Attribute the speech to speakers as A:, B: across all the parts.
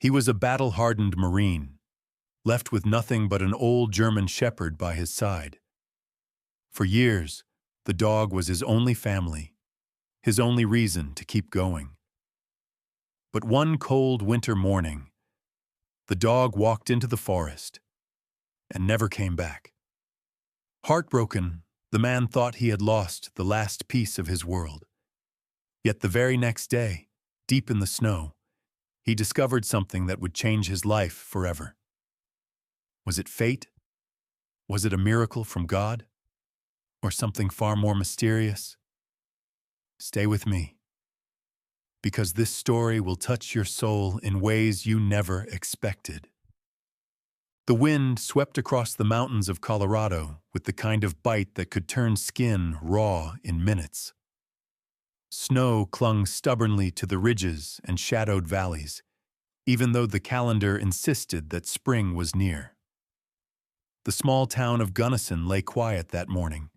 A: He was a battle-hardened Marine, left with nothing but an old German shepherd by his side. For years, the dog was his only family, his only reason to keep going. But one cold winter morning, the dog walked into the forest and never came back. Heartbroken, the man thought he had lost the last piece of his world. Yet the very next day, deep in the snow, he discovered something that would change his life forever. Was it fate? Was it a miracle from God? Or something far more mysterious? Stay with me, because this story will touch your soul in ways you never expected. The wind swept across the mountains of Colorado with the kind of bite that could turn skin raw in minutes. Snow clung stubbornly to the ridges and shadowed valleys, even though the calendar insisted that spring was near. The small town of Gunnison lay quiet that morning,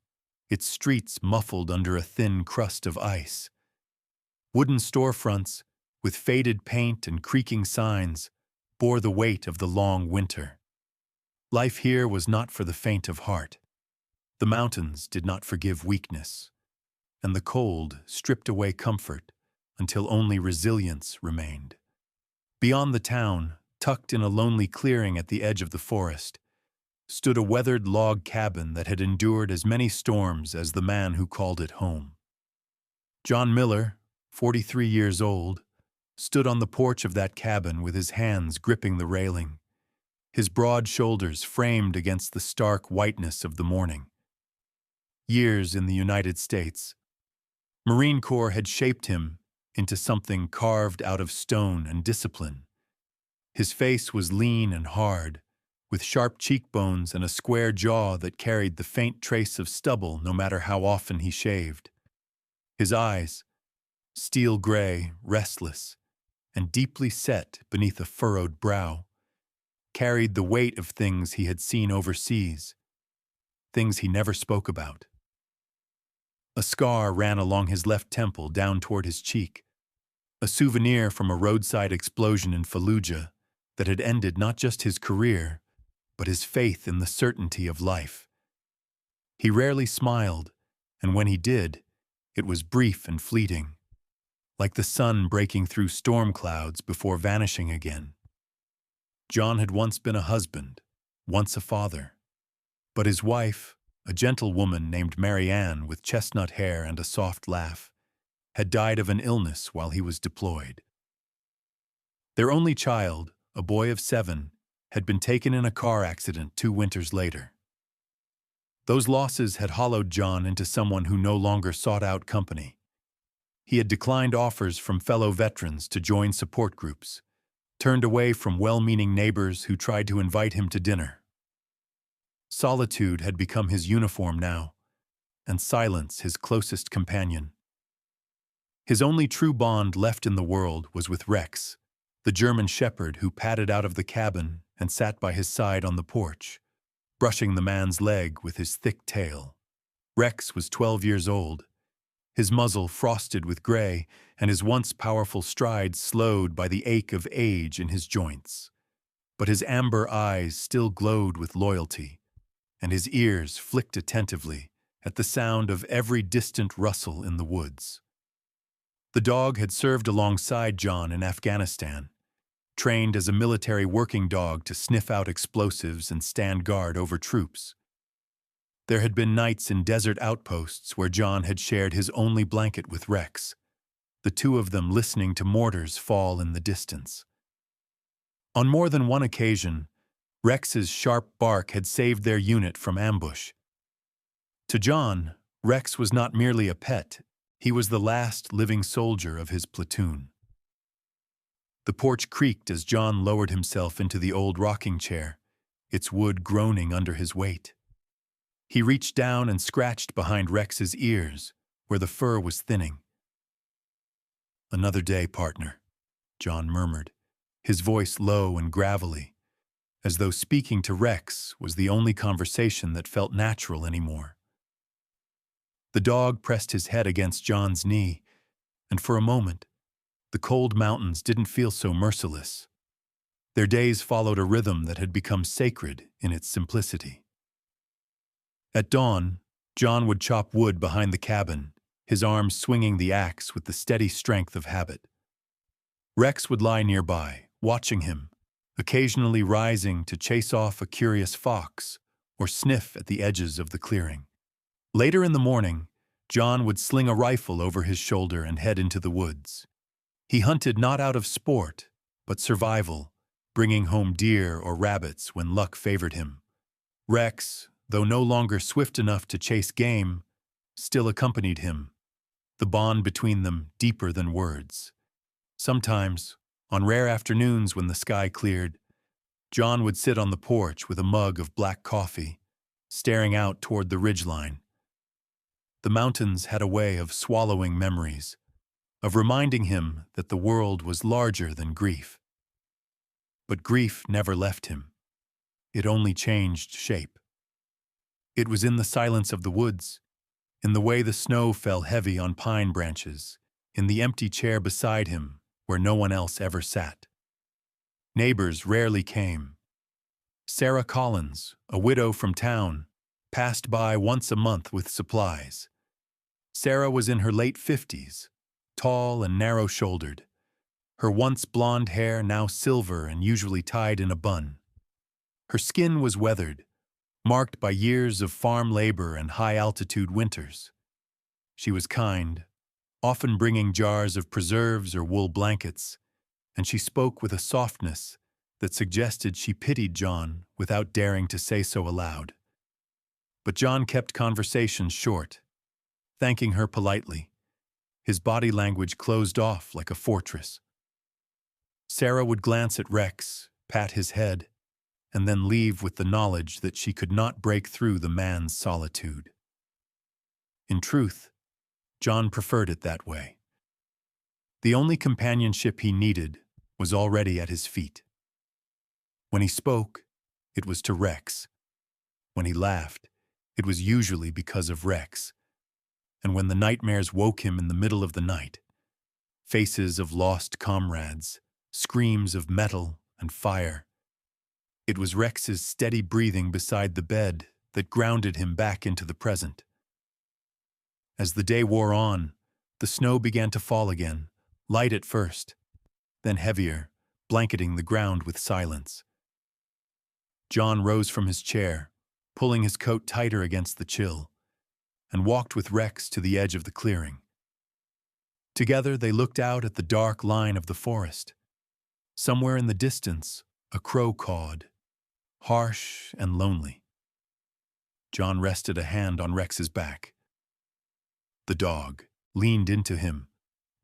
A: its streets muffled under a thin crust of ice. Wooden storefronts, with faded paint and creaking signs, bore the weight of the long winter. Life here was not for the faint of heart. The mountains did not forgive weakness, and the cold stripped away comfort until only resilience remained. Beyond the town, tucked in a lonely clearing at the edge of the forest, stood a weathered log cabin that had endured as many storms as the man who called it home. John Miller, 43 years old, stood on the porch of that cabin with his hands gripping the railing, his broad shoulders framed against the stark whiteness of the morning. Years in the United States. Marine Corps had shaped him into something carved out of stone and discipline. His face was lean and hard, with sharp cheekbones and a square jaw that carried the faint trace of stubble no matter how often he shaved. His eyes, steel gray, restless, and deeply set beneath a furrowed brow, carried the weight of things he had seen overseas, things he never spoke about. A scar ran along his left temple down toward his cheek, a souvenir from a roadside explosion in Fallujah that had ended not just his career, but his faith in the certainty of life. He rarely smiled, and when he did, it was brief and fleeting, like the sun breaking through storm clouds before vanishing again. John had once been a husband, once a father, but his wife, a gentle woman named Mary Ann with chestnut hair and a soft laugh, had died of an illness while he was deployed. Their only child, a boy of 7, had been taken in a car accident 2 winters later. Those losses had hollowed John into someone who no longer sought out company. He had declined offers from fellow veterans to join support groups, turned away from well-meaning neighbors who tried to invite him to dinner. Solitude had become his uniform now, and silence his closest companion. His only true bond left in the world was with Rex, the German shepherd who padded out of the cabin and sat by his side on the porch, brushing the man's leg with his thick tail. Rex was 12 years old, his muzzle frosted with gray and his once powerful strides slowed by the ache of age in his joints. But his amber eyes still glowed with loyalty, and his ears flicked attentively at the sound of every distant rustle in the woods. The dog had served alongside John in Afghanistan, trained as a military working dog to sniff out explosives and stand guard over troops. There had been nights in desert outposts where John had shared his only blanket with Rex, the two of them listening to mortars fall in the distance. On more than one occasion, Rex's sharp bark had saved their unit from ambush. To John, Rex was not merely a pet, he was the last living soldier of his platoon. The porch creaked as John lowered himself into the old rocking chair, its wood groaning under his weight. He reached down and scratched behind Rex's ears, where the fur was thinning. "Another day, partner," John murmured, his voice low and gravelly, as though speaking to Rex was the only conversation that felt natural anymore. The dog pressed his head against John's knee, and for a moment, the cold mountains didn't feel so merciless. Their days followed a rhythm that had become sacred in its simplicity. At dawn, John would chop wood behind the cabin, his arms swinging the axe with the steady strength of habit. Rex would lie nearby, watching him, occasionally rising to chase off a curious fox or sniff at the edges of the clearing. Later in the morning, John would sling a rifle over his shoulder and head into the woods. He hunted not out of sport, but survival, bringing home deer or rabbits when luck favored him. Rex, though no longer swift enough to chase game, still accompanied him, the bond between them deeper than words. Sometimes, on rare afternoons when the sky cleared, John would sit on the porch with a mug of black coffee, staring out toward the ridgeline. The mountains had a way of swallowing memories, of reminding him that the world was larger than grief. But grief never left him. It only changed shape. It was in the silence of the woods, in the way the snow fell heavy on pine branches, in the empty chair beside him where no one else ever sat. Neighbors rarely came. Sarah Collins, a widow from town, passed by once a month with supplies. Sarah was in her late 50s, tall and narrow-shouldered, her once blonde hair now silver and usually tied in a bun. Her skin was weathered, marked by years of farm labor and high-altitude winters. She was kind, often bringing jars of preserves or wool blankets, and she spoke with a softness that suggested she pitied John without daring to say so aloud. But John kept conversations short, thanking her politely, his body language closed off like a fortress. Sarah would glance at Rex, pat his head, and then leave with the knowledge that she could not break through the man's solitude. In truth, John preferred it that way. The only companionship he needed was already at his feet. When he spoke, it was to Rex. When he laughed, it was usually because of Rex. And when the nightmares woke him in the middle of the night, faces of lost comrades, screams of metal and fire, it was Rex's steady breathing beside the bed that grounded him back into the present. As the day wore on, the snow began to fall again, light at first, then heavier, blanketing the ground with silence. John rose from his chair, pulling his coat tighter against the chill, and walked with Rex to the edge of the clearing. Together they looked out at the dark line of the forest. Somewhere in the distance, a crow cawed, harsh and lonely. John rested a hand on Rex's back. The dog leaned into him,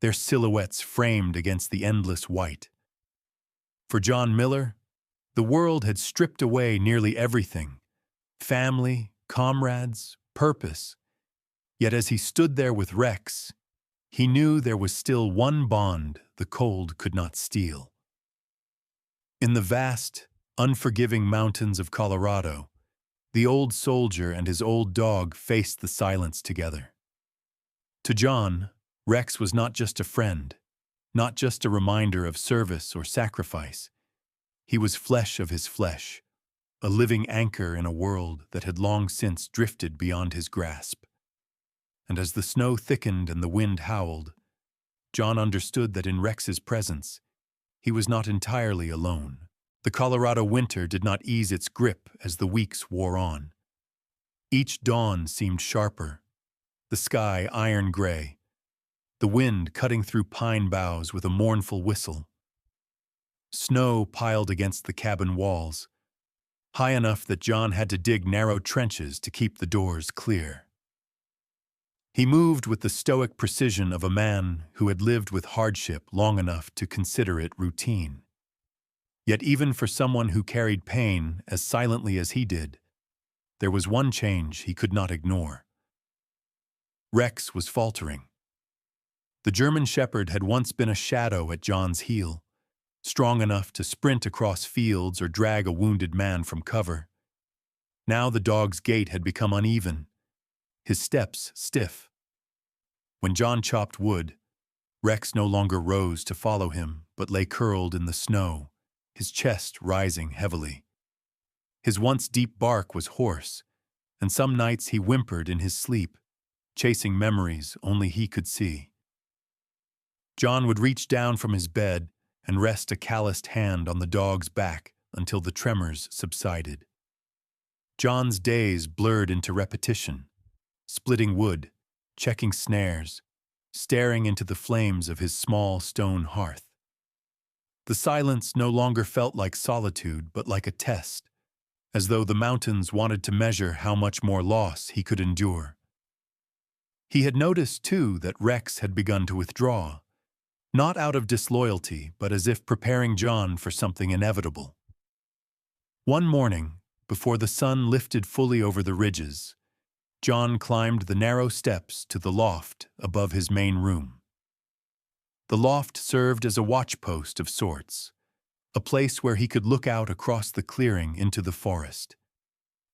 A: their silhouettes framed against the endless white. For John Miller, the world had stripped away nearly everything: family, comrades, purpose. Yet as he stood there with Rex, he knew there was still one bond the cold could not steal. In the vast, unforgiving mountains of Colorado, the old soldier and his old dog faced the silence together. To John, Rex was not just a friend, not just a reminder of service or sacrifice. He was flesh of his flesh, a living anchor in a world that had long since drifted beyond his grasp. And as the snow thickened and the wind howled, John understood that in Rex's presence, he was not entirely alone. The Colorado winter did not ease its grip as the weeks wore on. Each dawn seemed sharper, the sky iron gray, the wind cutting through pine boughs with a mournful whistle. Snow piled against the cabin walls, high enough that John had to dig narrow trenches to keep the doors clear. He moved with the stoic precision of a man who had lived with hardship long enough to consider it routine. Yet even for someone who carried pain as silently as he did, there was one change he could not ignore. Rex was faltering. The German Shepherd had once been a shadow at John's heel, strong enough to sprint across fields or drag a wounded man from cover. Now the dog's gait had become uneven, his steps stiff. When John chopped wood, Rex no longer rose to follow him, but lay curled in the snow, his chest rising heavily. His once deep bark was hoarse, and some nights he whimpered in his sleep, chasing memories only he could see. John would reach down from his bed and rest a calloused hand on the dog's back until the tremors subsided. John's days blurred into repetition, splitting wood, checking snares, staring into the flames of his small stone hearth. The silence no longer felt like solitude but like a test, as though the mountains wanted to measure how much more loss he could endure. He had noticed, too, that Rex had begun to withdraw, not out of disloyalty, but as if preparing John for something inevitable. One morning, before the sun lifted fully over the ridges, John climbed the narrow steps to the loft above his main room. The loft served as a watchpost of sorts, a place where he could look out across the clearing into the forest.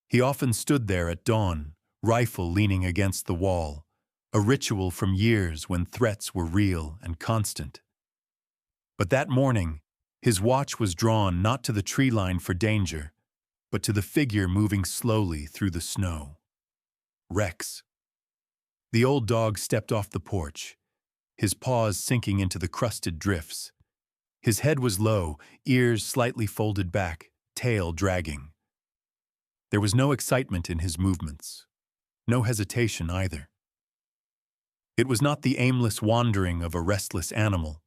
A: He often stood there at dawn, rifle leaning against the wall, a ritual from years when threats were real and constant. But that morning, his watch was drawn not to the tree line for danger, but to the figure moving slowly through the snow. Rex. The old dog stepped off the porch, his paws sinking into the crusted drifts. His head was low, ears slightly folded back, tail dragging. There was no excitement in his movements, no hesitation either. It was not the aimless wandering of a restless animal.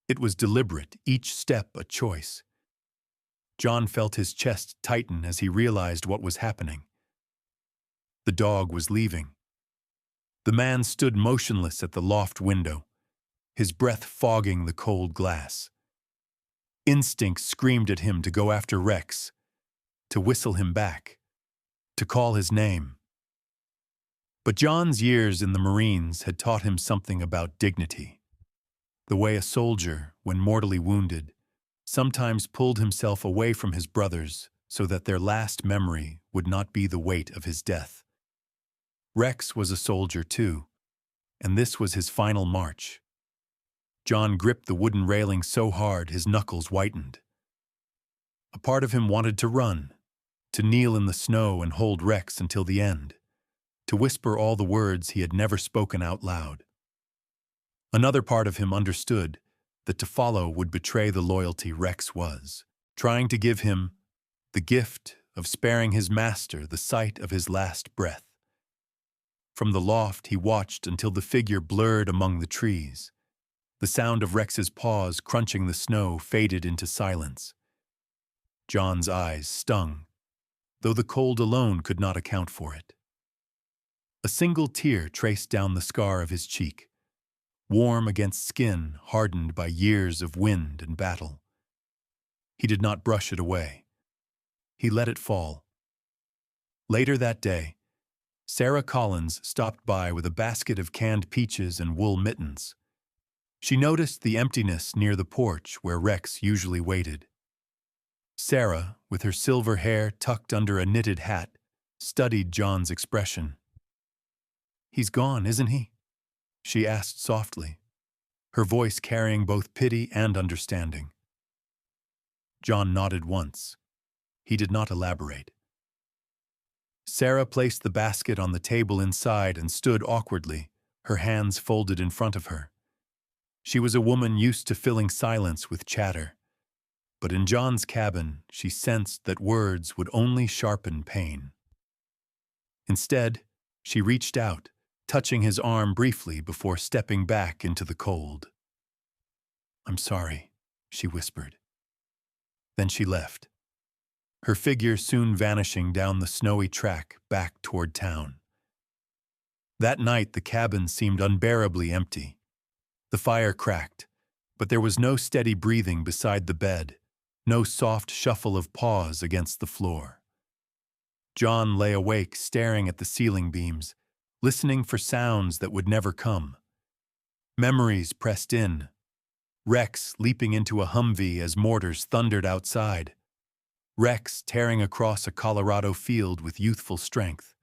A: It was deliberate, each step a choice. John felt his chest tighten as he realized what was happening. The dog was leaving. The man stood motionless at the loft window, his breath fogging the cold glass. Instinct screamed at him to go after Rex, to whistle him back, to call his name. But John's years in the Marines had taught him something about dignity. The way a soldier, when mortally wounded, sometimes pulled himself away from his brothers so that their last memory would not be the weight of his death. Rex was a soldier too, and this was his final march. John gripped the wooden railing so hard his knuckles whitened. A part of him wanted to run, to kneel in the snow and hold Rex until the end, to whisper all the words he had never spoken out loud. Another part of him understood that to follow would betray the loyalty Rex was, trying to give him the gift of sparing his master the sight of his last breath. From the loft he watched until the figure blurred among the trees. The sound of Rex's paws crunching the snow faded into silence. John's eyes stung, though the cold alone could not account for it. A single tear traced down the scar of his cheek, warm against skin hardened by years of wind and battle. He did not brush it away. He let it fall. Later that day, Sarah Collins stopped by with a basket of canned peaches and wool mittens. She noticed the emptiness near the porch where Rex usually waited. Sarah, with her silver hair tucked under a knitted hat, studied John's expression. "He's gone, isn't he?" she asked softly, her voice carrying both pity and understanding. John nodded once. He did not elaborate. Sarah placed the basket on the table inside and stood awkwardly, her hands folded in front of her. She was a woman used to filling silence with chatter, but in John's cabin she sensed that words would only sharpen pain. Instead, she reached out, touching his arm briefly before stepping back into the cold. "I'm sorry," she whispered. Then she left, her figure soon vanishing down the snowy track back toward town. That night the cabin seemed unbearably empty. The fire cracked, but there was no steady breathing beside the bed, no soft shuffle of paws against the floor. John lay awake staring at the ceiling beams, listening for sounds that would never come. Memories pressed in. Rex leaping into a Humvee as mortars thundered outside. Rex tearing across a Colorado field with youthful strength.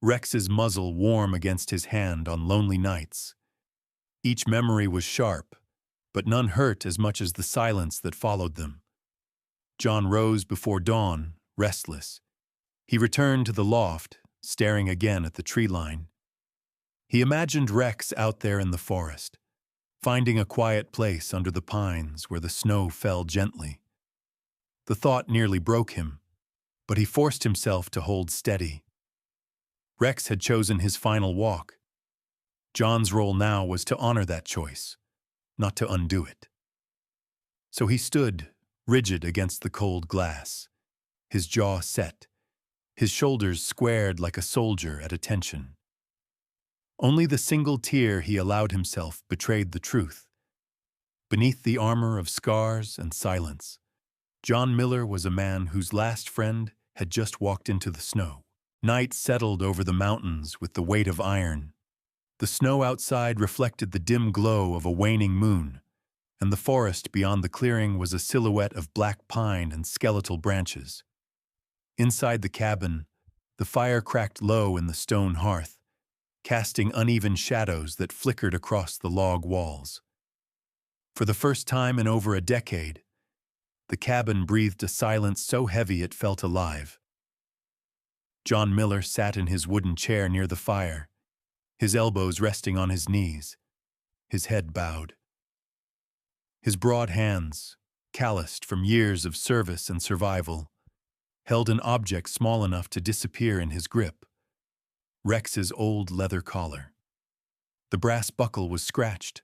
A: Rex's muzzle warm against his hand on lonely nights. Each memory was sharp, but none hurt as much as the silence that followed them. John rose before dawn, restless. He returned to the loft, staring again at the tree line. He imagined Rex out there in the forest, finding a quiet place under the pines where the snow fell gently. The thought nearly broke him, but he forced himself to hold steady. Rex had chosen his final walk. John's role now was to honor that choice, not to undo it. So he stood, rigid against the cold glass, his jaw set, his shoulders squared like a soldier at attention. Only the single tear he allowed himself betrayed the truth. Beneath the armor of scars and silence, John Miller was a man whose last friend had just walked into the snow. Night settled over the mountains with the weight of iron. The snow outside reflected the dim glow of a waning moon, and the forest beyond the clearing was a silhouette of black pine and skeletal branches. Inside the cabin, the fire cracked low in the stone hearth, casting uneven shadows that flickered across the log walls. For the first time in over a decade, the cabin breathed a silence so heavy it felt alive. John Miller sat in his wooden chair near the fire, his elbows resting on his knees, his head bowed. His broad hands, calloused from years of service and survival, held an object small enough to disappear in his grip: Rex's old leather collar. The brass buckle was scratched,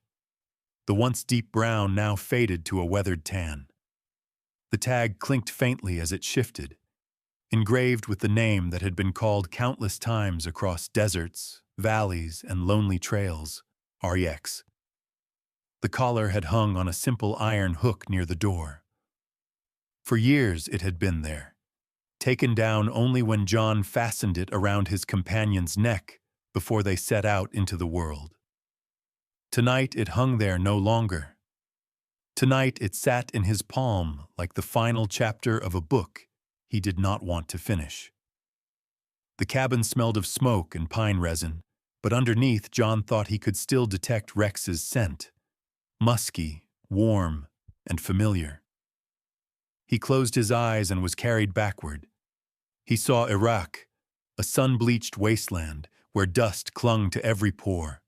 A: the once deep brown now faded to a weathered tan. The tag clinked faintly as it shifted, engraved with the name that had been called countless times across deserts, valleys, and lonely trails: REX. The collar had hung on a simple iron hook near the door. For years it had been there, taken down only when John fastened it around his companion's neck before they set out into the world. Tonight it hung there no longer. Tonight it sat in his palm like the final chapter of a book he did not want to finish. The cabin smelled of smoke and pine resin, but underneath John thought he could still detect Rex's scent: musky, warm, and familiar. He closed his eyes and was carried backward. He saw Iraq, a sun-bleached wasteland where dust clung to every pore.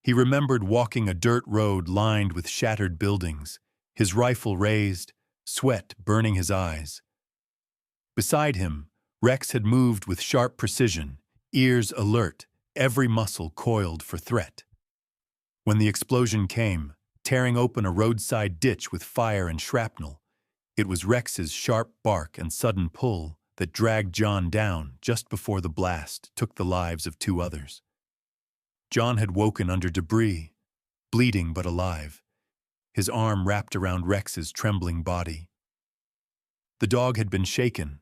A: He remembered walking a dirt road lined with shattered buildings, his rifle raised, sweat burning his eyes. Beside him, Rex had moved with sharp precision, ears alert, every muscle coiled for threat. When the explosion came, tearing open a roadside ditch with fire and shrapnel, it was Rex's sharp bark and sudden pull that dragged John down just before the blast took the lives of 2 others. John had woken under debris, bleeding but alive, his arm wrapped around Rex's trembling body. The dog had been shaken,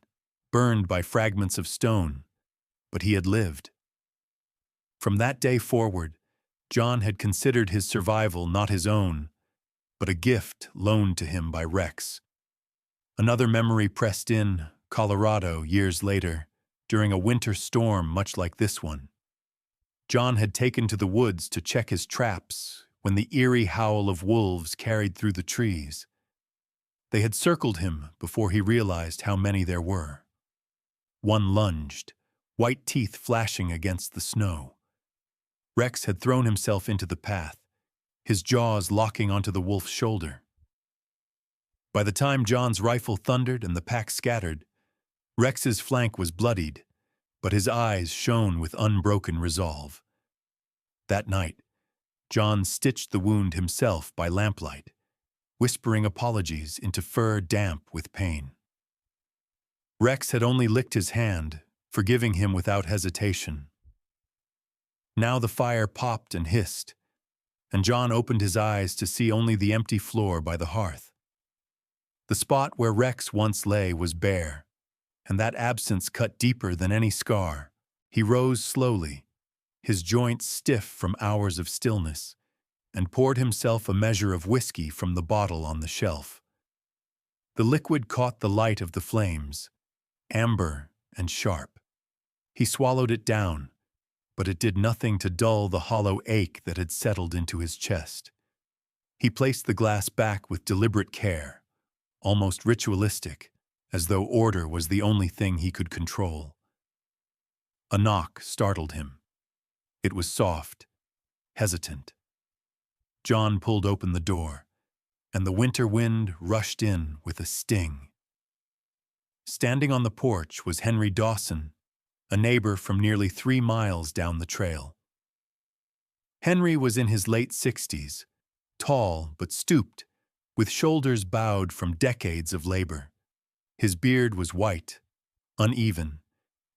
A: burned by fragments of stone, but he had lived. From that day forward, John had considered his survival not his own, but a gift loaned to him by Rex. Another memory pressed in: Colorado, years later, during a winter storm much like this one. John had taken to the woods to check his traps when the eerie howl of wolves carried through the trees. They had circled him before he realized how many there were. One lunged, white teeth flashing against the snow. Rex had thrown himself into the path, his jaws locking onto the wolf's shoulder. By the time John's rifle thundered and the pack scattered, Rex's flank was bloodied, but his eyes shone with unbroken resolve. That night, John stitched the wound himself by lamplight, whispering apologies into fur damp with pain. Rex had only licked his hand, forgiving him without hesitation. Now the fire popped and hissed, and John opened his eyes to see only the empty floor by the hearth. The spot where Rex once lay was bare, and that absence cut deeper than any scar. He rose slowly, his joints stiff from hours of stillness, and poured himself a measure of whiskey from the bottle on the shelf. The liquid caught the light of the flames, amber and sharp. He swallowed it down, but it did nothing to dull the hollow ache that had settled into his chest. He placed the glass back with deliberate care, almost ritualistic, as though order was the only thing he could control. A knock startled him. It was soft, hesitant. John pulled open the door, and the winter wind rushed in with a sting. Standing on the porch was Henry Dawson, a neighbor from nearly 3 miles down the trail. Henry was in his late 60s, tall but stooped, with shoulders bowed from decades of labor. His beard was white, uneven,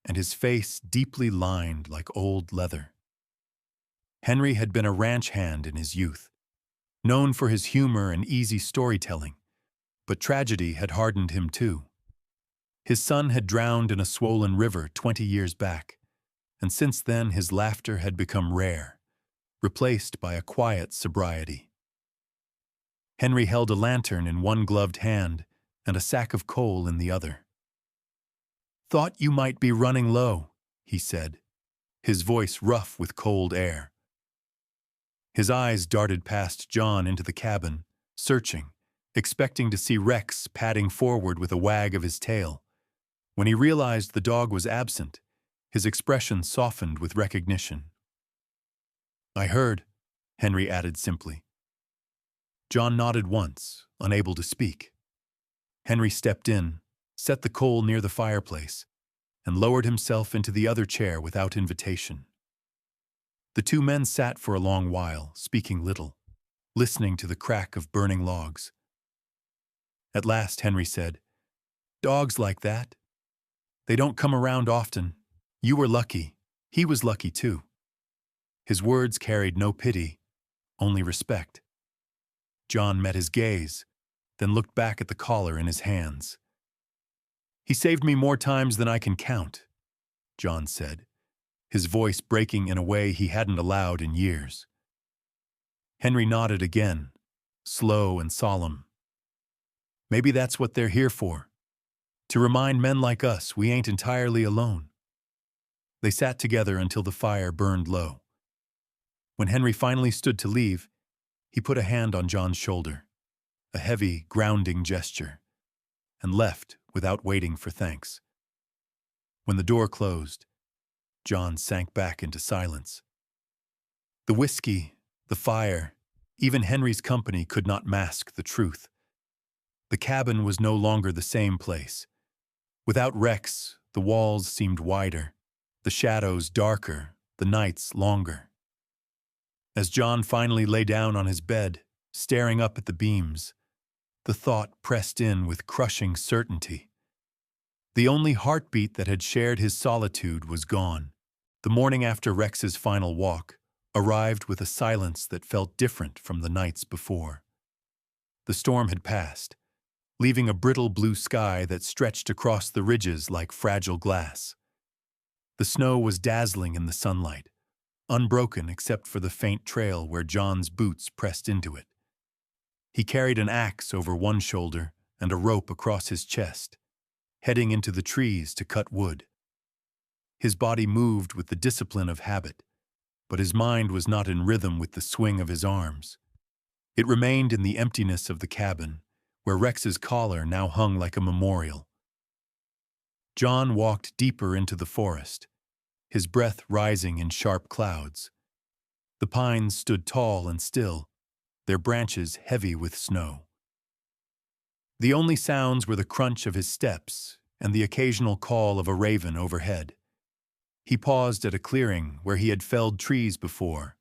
A: and his face deeply lined like old leather. Henry had been a ranch hand in his youth, known for his humor and easy storytelling, but tragedy had hardened him too. His son had drowned in a swollen river 20 years back, and since then his laughter had become rare, replaced by a quiet sobriety. Henry held a lantern in one gloved hand and a sack of coal in the other. "Thought you might be running low," he said, his voice rough with cold air. His eyes darted past John into the cabin, searching, expecting to see Rex padding forward with a wag of his tail. When he realized the dog was absent, his expression softened with recognition. "I heard," Henry added simply. John nodded once, unable to speak. Henry stepped in, set the coal near the fireplace, and lowered himself into the other chair without invitation. The two men sat for a long while, speaking little, listening to the crack of burning logs. At last Henry said, "Dogs like that. They don't come around often. You were lucky. He was lucky too." His words carried no pity, only respect. John met his gaze, then looked back at the collar in his hands. "He saved me more times than I can count," John said, his voice breaking in a way he hadn't allowed in years. Henry nodded again, slow and solemn. "Maybe that's what they're here for, to remind men like us we ain't entirely alone." They sat together until the fire burned low. When Henry finally stood to leave, he put a hand on John's shoulder, a heavy, grounding gesture, and left without waiting for thanks. When the door closed, John sank back into silence. The whiskey, the fire, even Henry's company could not mask the truth. The cabin was no longer the same place. Without Rex, the walls seemed wider, the shadows darker, the nights longer. As John finally lay down on his bed, staring up at the beams, the thought pressed in with crushing certainty. The only heartbeat that had shared his solitude was gone. The morning after Rex's final walk arrived with a silence that felt different from the nights before. The storm had passed, leaving a brittle blue sky that stretched across the ridges like fragile glass. The snow was dazzling in the sunlight, unbroken except for the faint trail where John's boots pressed into it. He carried an axe over one shoulder and a rope across his chest, heading into the trees to cut wood. His body moved with the discipline of habit, but his mind was not in rhythm with the swing of his arms. It remained in the emptiness of the cabin, where Rex's collar now hung like a memorial. John walked deeper into the forest, his breath rising in sharp clouds. The pines stood tall and still, their branches heavy with snow. The only sounds were the crunch of his steps and the occasional call of a raven overhead. He paused at a clearing where he had felled trees before,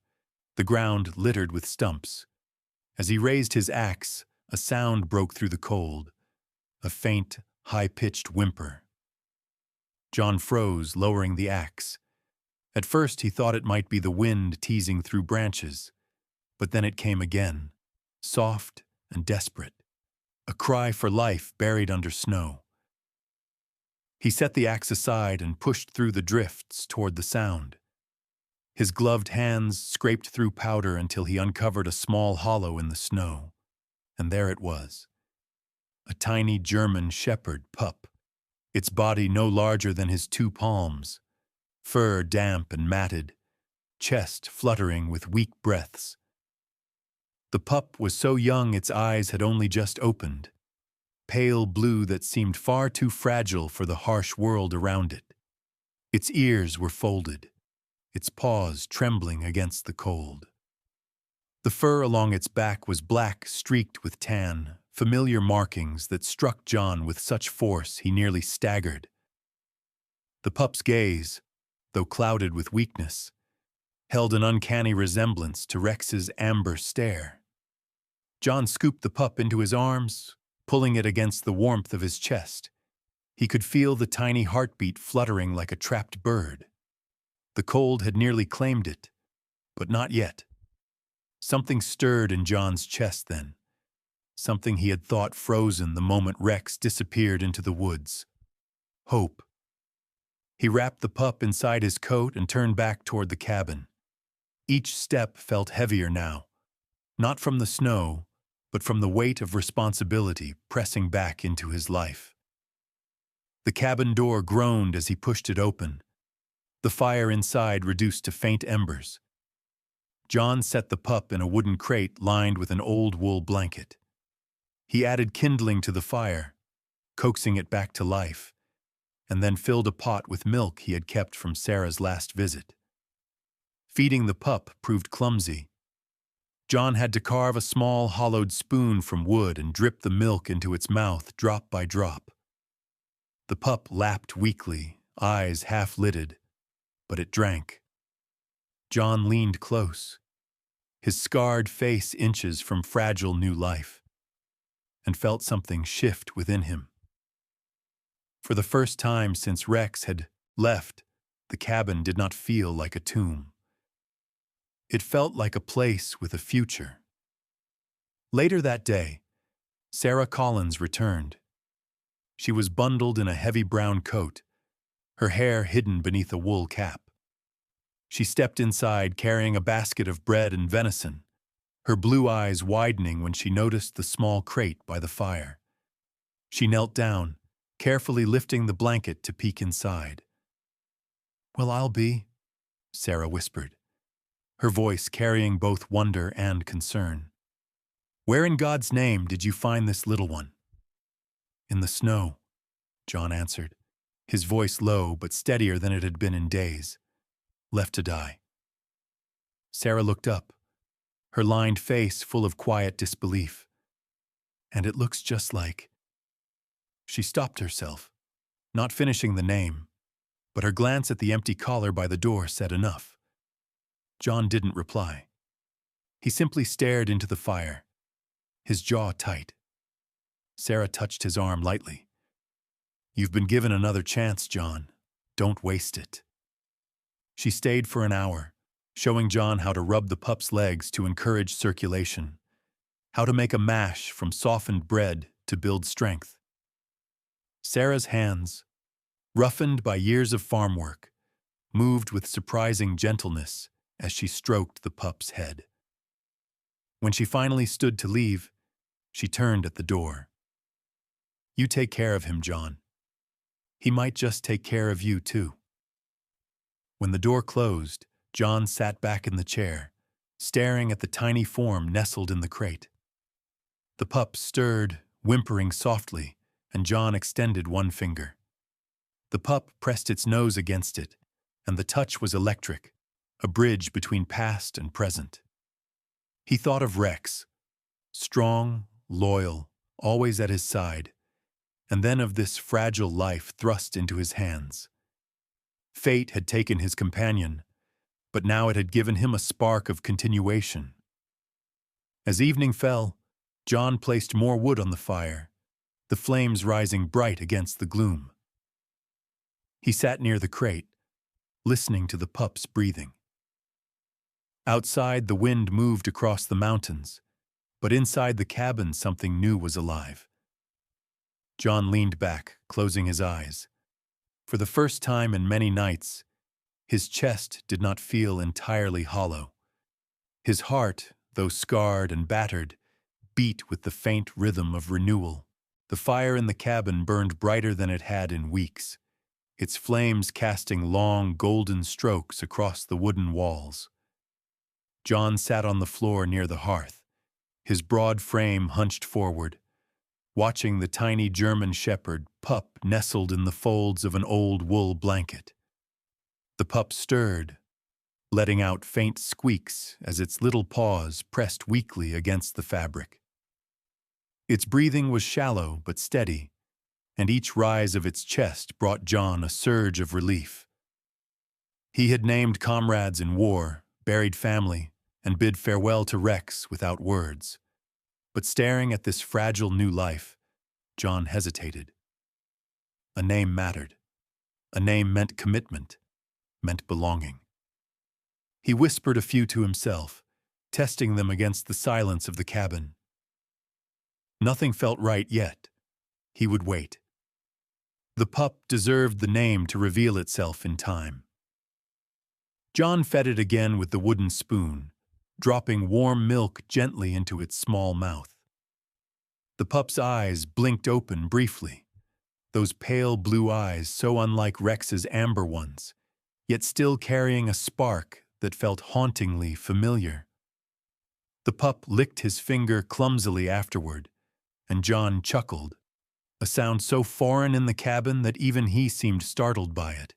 A: the ground littered with stumps. As he raised his axe, a sound broke through the cold, a faint, high-pitched whimper. John froze, lowering the axe. At first he thought it might be the wind teasing through branches, but then it came again, soft and desperate, a cry for life buried under snow. He set the axe aside and pushed through the drifts toward the sound. His gloved hands scraped through powder until he uncovered a small hollow in the snow, and there it was, a tiny German shepherd pup, its body no larger than his 2 palms, fur damp and matted, chest fluttering with weak breaths. The pup was so young its eyes had only just opened. pale blue that seemed far too fragile for the harsh world around it. Its ears were folded, its paws trembling against the cold. The fur along its back was black, streaked with tan, familiar markings that struck John with such force he nearly staggered. The pup's gaze, though clouded with weakness, held an uncanny resemblance to Rex's amber stare. John scooped the pup into his arms, pulling it against the warmth of his chest. He could feel the tiny heartbeat fluttering like a trapped bird. The cold had nearly claimed it, but not yet. Something stirred in John's chest then, something he had thought frozen the moment Rex disappeared into the woods. Hope. He wrapped the pup inside his coat and turned back toward the cabin. Each step felt heavier now, not from the snow, but from the weight of responsibility pressing back into his life. The cabin door groaned as he pushed it open, the fire inside reduced to faint embers. John set the pup in a wooden crate lined with an old wool blanket. He added kindling to the fire, coaxing it back to life, and then filled a pot with milk he had kept from Sarah's last visit. Feeding the pup proved clumsy. John had to carve a small hollowed spoon from wood and drip the milk into its mouth drop by drop. The pup lapped weakly, eyes half-lidded, but it drank. John leaned close, his scarred face inches from fragile new life, and felt something shift within him. For the first time since Rex had left, the cabin did not feel like a tomb. It felt like a place with a future. Later that day, Sarah Collins returned. She was bundled in a heavy brown coat, her hair hidden beneath a wool cap. She stepped inside carrying a basket of bread and venison, her blue eyes widening when she noticed the small crate by the fire. She knelt down, carefully lifting the blanket to peek inside. "Well, I'll be," Sarah whispered, her voice carrying both wonder and concern. "Where in God's name did you find this little one?" "In the snow," John answered, his voice low but steadier than it had been in days. "Left to die." Sarah looked up, her lined face full of quiet disbelief. "And it looks just like—" She stopped herself, not finishing the name, but her glance at the empty collar by the door said enough. John didn't reply. He simply stared into the fire, his jaw tight. Sarah touched his arm lightly. "You've been given another chance, John. Don't waste it." She stayed for an hour, showing John how to rub the pup's legs to encourage circulation, how to make a mash from softened bread to build strength. Sarah's hands, roughened by years of farm work, moved with surprising gentleness as she stroked the pup's head. When she finally stood to leave, she turned at the door. "You take care of him, John. He might just take care of you, too." When the door closed, John sat back in the chair, staring at the tiny form nestled in the crate. The pup stirred, whimpering softly, and John extended one finger. The pup pressed its nose against it, and the touch was electric, a bridge between past and present. He thought of Rex, strong, loyal, always at his side, and then of this fragile life thrust into his hands. Fate had taken his companion, but now it had given him a spark of continuation. As evening fell, John placed more wood on the fire, the flames rising bright against the gloom. He sat near the crate, listening to the pup's breathing. Outside, the wind moved across the mountains, but inside the cabin something new was alive. John leaned back, closing his eyes. For the first time in many nights, his chest did not feel entirely hollow. His heart, though scarred and battered, beat with the faint rhythm of renewal. The fire in the cabin burned brighter than it had in weeks, its flames casting long, golden strokes across the wooden walls. John sat on the floor near the hearth, his broad frame hunched forward, watching the tiny German shepherd pup nestled in the folds of an old wool blanket. The pup stirred, letting out faint squeaks as its little paws pressed weakly against the fabric. Its breathing was shallow but steady, and each rise of its chest brought John a surge of relief. He had named comrades in war, buried family, and bid farewell to Rex without words. But staring at this fragile new life, John hesitated. A name mattered. A name meant commitment, meant belonging. He whispered a few to himself, testing them against the silence of the cabin. Nothing felt right yet. He would wait. The pup deserved the name to reveal itself in time. John fed it again with the wooden spoon, dropping warm milk gently into its small mouth. The pup's eyes blinked open briefly, those pale blue eyes so unlike Rex's amber ones, yet still carrying a spark that felt hauntingly familiar. The pup licked his finger clumsily afterward, and John chuckled, a sound so foreign in the cabin that even he seemed startled by it.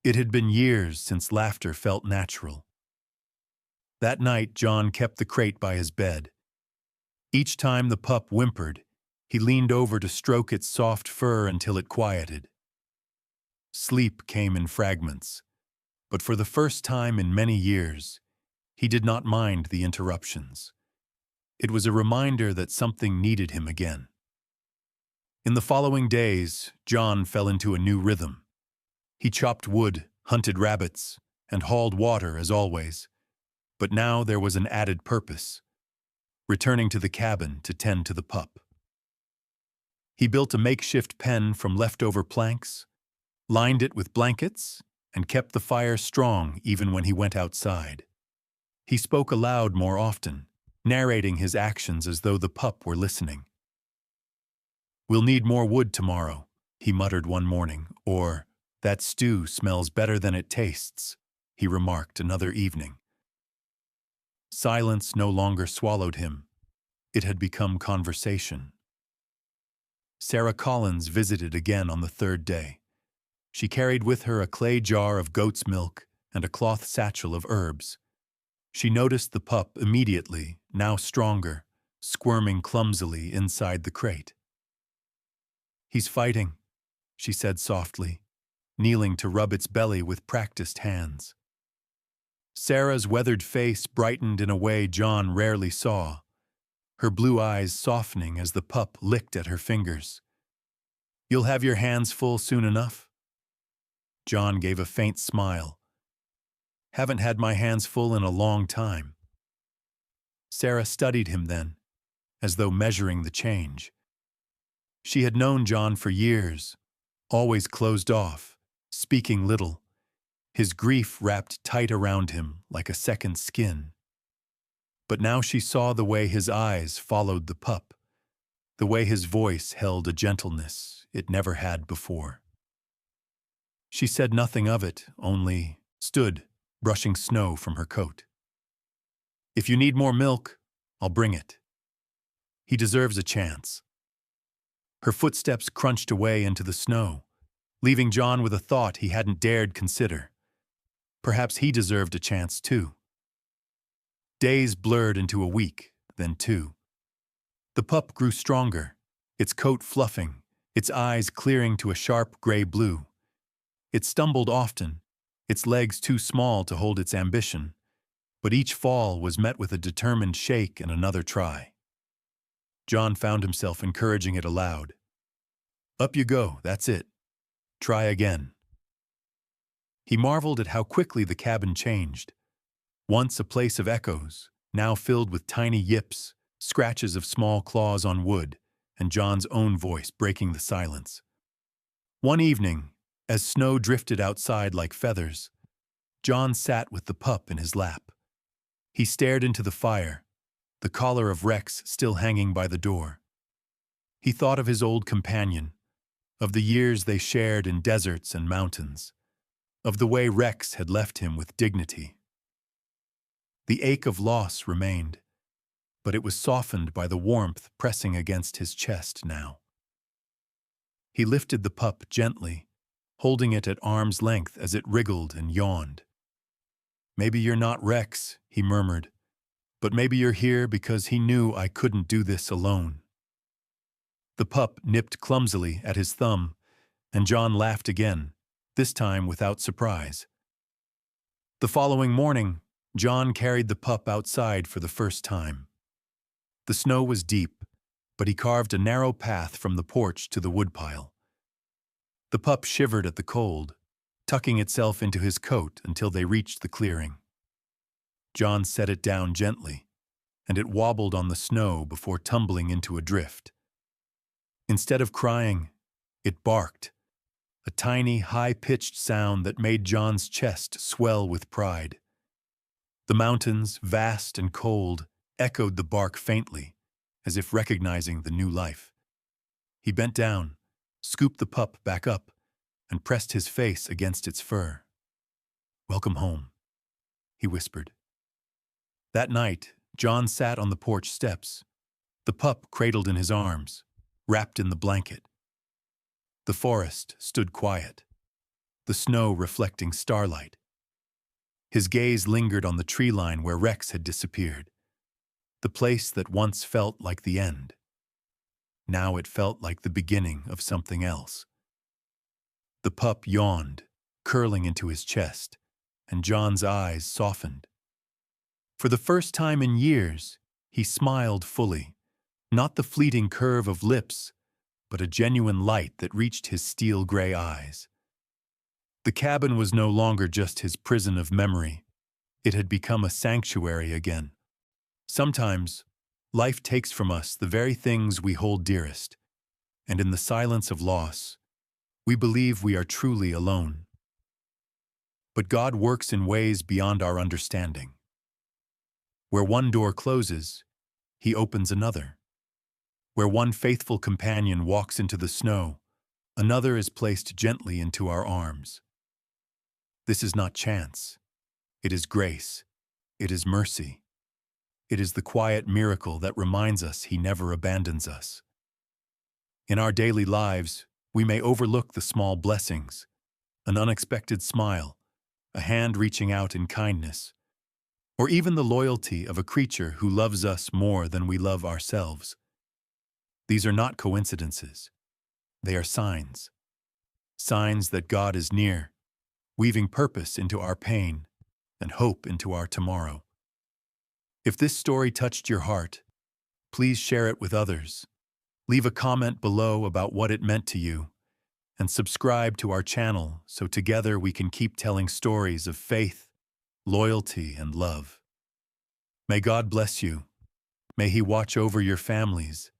A: It had been years since laughter felt natural. That night, John kept the crate by his bed. Each time the pup whimpered, he leaned over to stroke its soft fur until it quieted. Sleep came in fragments, but for the first time in many years, he did not mind the interruptions. It was a reminder that something needed him again. In the following days, John fell into a new rhythm. He chopped wood, hunted rabbits, and hauled water as always. But now there was an added purpose: returning to the cabin to tend to the pup. He built a makeshift pen from leftover planks, lined it with blankets, and kept the fire strong even when he went outside. He spoke aloud more often, narrating his actions as though the pup were listening. "We'll need more wood tomorrow," he muttered one morning, or, "That stew smells better than it tastes," he remarked another evening. Silence no longer swallowed him. It had become conversation. Sarah Collins visited again on the third day. She carried with her a clay jar of goat's milk and a cloth satchel of herbs. She noticed the pup immediately, now stronger, squirming clumsily inside the crate. "He's fighting," she said softly, kneeling to rub its belly with practiced hands. Sarah's weathered face brightened in a way John rarely saw, her blue eyes softening as the pup licked at her fingers. "You'll have your hands full soon enough?" John gave a faint smile. "Haven't had my hands full in a long time." Sarah studied him then, as though measuring the change. She had known John for years, always closed off, speaking little, his grief wrapped tight around him like a second skin. But now she saw the way his eyes followed the pup, the way his voice held a gentleness it never had before. She said nothing of it, only stood, brushing snow from her coat. "If you need more milk, I'll bring it. He deserves a chance." Her footsteps crunched away into the snow, leaving John with a thought he hadn't dared consider. Perhaps he deserved a chance too. Days blurred into a week, then two. The pup grew stronger, its coat fluffing, its eyes clearing to a sharp gray blue. It stumbled often, its legs too small to hold its ambition, but each fall was met with a determined shake and another try. John found himself encouraging it aloud. "Up you go, that's it. Try again." He marveled at how quickly the cabin changed. Once a place of echoes, now filled with tiny yips, scratches of small claws on wood, and John's own voice breaking the silence. One evening, as snow drifted outside like feathers, John sat with the pup in his lap. He stared into the fire, the collar of Rex still hanging by the door. He thought of his old companion, of the years they shared in deserts and mountains, of the way Rex had left him with dignity. The ache of loss remained, but it was softened by the warmth pressing against his chest now. He lifted the pup gently, holding it at arm's length as it wriggled and yawned. "Maybe you're not Rex," he murmured, "but maybe you're here because he knew I couldn't do this alone." The pup nipped clumsily at his thumb, and John laughed again, this time without surprise. The following morning, John carried the pup outside for the first time. The snow was deep, but he carved a narrow path from the porch to the woodpile. The pup shivered at the cold, tucking itself into his coat until they reached the clearing. John set it down gently, and it wobbled on the snow before tumbling into a drift. Instead of crying, it barked, a tiny, high-pitched sound that made John's chest swell with pride. The mountains, vast and cold, echoed the bark faintly, as if recognizing the new life. He bent down, scooped the pup back up, and pressed his face against its fur. "Welcome home," he whispered. That night, John sat on the porch steps, the pup cradled in his arms, wrapped in the blanket. The forest stood quiet, the snow reflecting starlight. His gaze lingered on the tree line where Rex had disappeared, the place that once felt like the end. Now it felt like the beginning of something else. The pup yawned, curling into his chest, and John's eyes softened. For the first time in years, he smiled fully, not the fleeting curve of lips, but a genuine light that reached his steel-gray eyes. The cabin was no longer just his prison of memory. It had become a sanctuary again. Sometimes, life takes from us the very things we hold dearest, and in the silence of loss, we believe we are truly alone. But God works in ways beyond our understanding. Where one door closes, He opens another. Where one faithful companion walks into the snow, another is placed gently into our arms. This is not chance. It is grace. It is mercy. It is the quiet miracle that reminds us He never abandons us. In our daily lives, we may overlook the small blessings, an unexpected smile, a hand reaching out in kindness, or even the loyalty of a creature who loves us more than we love ourselves. These are not coincidences. They are signs. Signs that God is near, weaving purpose into our pain and hope into our tomorrow. If this story touched your heart, please share it with others. Leave a comment below about what it meant to you, and subscribe to our channel so together we can keep telling stories of faith, loyalty, and love. May God bless you. May He watch over your families,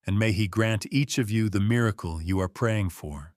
A: and may He grant each of you the miracle you are praying for.